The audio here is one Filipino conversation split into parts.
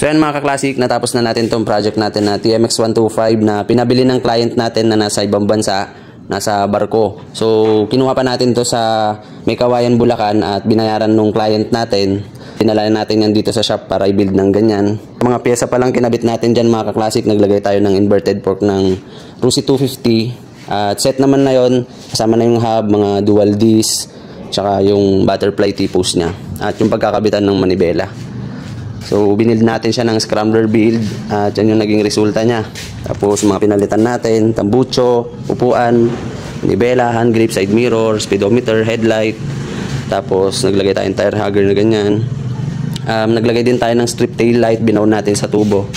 So yan mga ka-classic, natapos na natin tong project natin na TMX125 na pinabili ng client natin na nasa ibang bansa, nasa barko. So kinuha pa natin to sa May Kawayan, Bulacan at binayaran nung client natin. Pinalayan natin yan dito sa shop para i-build ng ganyan. Mga pyesa pa lang kinabit natin dyan mga ka-classic, naglagay tayo ng inverted fork ng Rusi 250. At set naman na yon, kasama na yung hub, mga dual disc, tsaka yung butterfly T-post nya at yung pagkakabitan ng manibela. So binild natin siya ng scrambler build at yan yung naging resulta nya. Tapos mga pinalitan natin, tambucho, upuan, manibela, hand grip, side mirror, speedometer, headlight. Tapos naglagay tayong tire hugger na ganyan. Naglagay din tayo ng strip tail light, binaon natin sa tubo.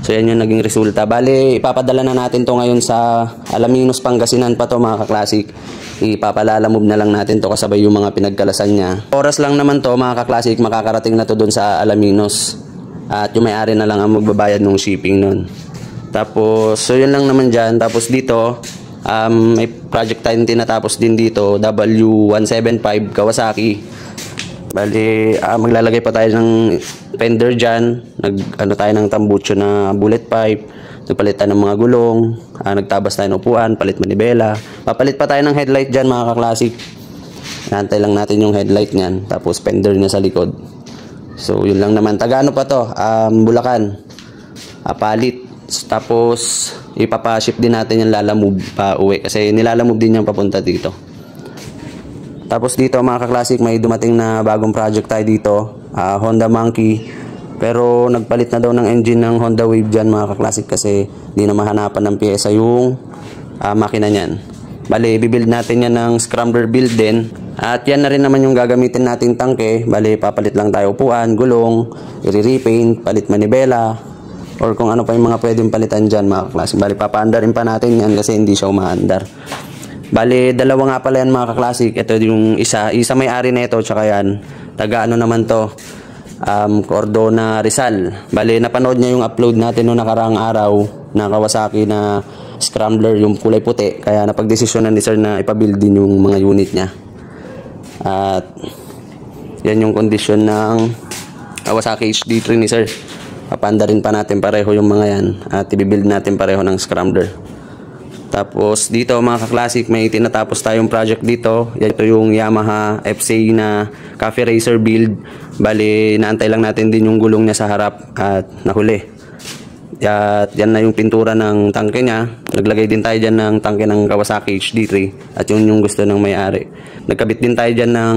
So yan yung naging resulta. Bale, ipapadala na natin to ngayon sa Alaminos, Pangasinan pa to mga ka-classic. Ipapalalamove na lang natin to kasabay yung mga pinagkalasan niya. Oras lang naman to mga ka-classic, makakarating na to dun sa Alaminos. At yung may-ari na lang ang magbabayad ng shipping nun. Tapos, so yun lang naman dyan. Tapos dito, may project tayong tinatapos din dito, W175 Kawasaki. Bali, maglalagay pa tayo ng fender dyan. Ano tayo ng tambucho na bullet pipe. Nagpalitan ng mga gulong. Nagtabas tayo ng upuan, palit manibela. Papalit pa tayo ng headlight dyan mga ka-classic. Nantay lang natin yung headlight nyan. Tapos fender niya sa likod. So yun lang naman. Taga-ano pa to? Bulacan. Palit. Tapos ipapaship din natin yung lalamove pa uwi. Kasi nilalamove din yung papunta dito. Tapos dito mga ka-classic, may dumating na bagong project tayo dito. Honda Monkey. Pero nagpalit na daw ng engine ng Honda Wave dyan mga ka-classic kasi di na mahanapan ng pyesa yung makina nyan. Bale, bibuild natin yan ng scrambler build din. At yan na rin naman yung gagamitin nating tangke. Bale, papalit lang tayo upuan, gulong, i-repaint, palit manibela, or kung ano pa yung mga pwedeng palitan dyan mga ka-classic. Bale, papaandarin pa natin yan kasi hindi siya umaandar. Bale, dalawa nga pala yan mga ka-classic. Ito yung isa may-ari na ito, tsaka yan. Taga ano naman to? Cordona, Rizal. Bale, napanood niya yung upload natin noong nakaraang araw na Kawasaki na scrambler, yung kulay puti. Kaya napagdesisyonan ni sir na ipabuild din yung mga unit niya. At yan yung kondisyon ng Kawasaki HD3 ni sir. Papanda rin pa natin pareho yung mga yan. At ibibuild natin pareho ng scrambler. Tapos dito mga ka-classic, may tinatapos tayong project dito. Ito yung Yamaha FCA na Cafe Racer build. Bali, naantay lang natin din yung gulong niya sa harap at nahuli. At yan na yung pintura ng tangke niya. Naglagay din tayo dyan ng tangke ng Kawasaki HD3. At yun yung gusto ng may-ari. Nagkabit din tayo dyan ng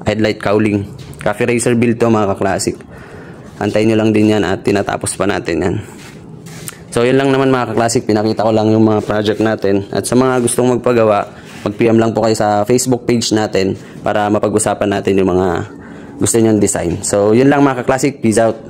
headlight cowling. Cafe Racer build to mga ka-classic. Antayin nyo lang din yan at tinatapos pa natin yan. So yun lang naman mga ka-classic, pinakita ko lang yung mga project natin. At sa mga gustong magpagawa, mag-PM lang po kayo sa Facebook page natin para mapag-usapan natin yung mga gusto nyong design. So yun lang mga ka-classic, peace out.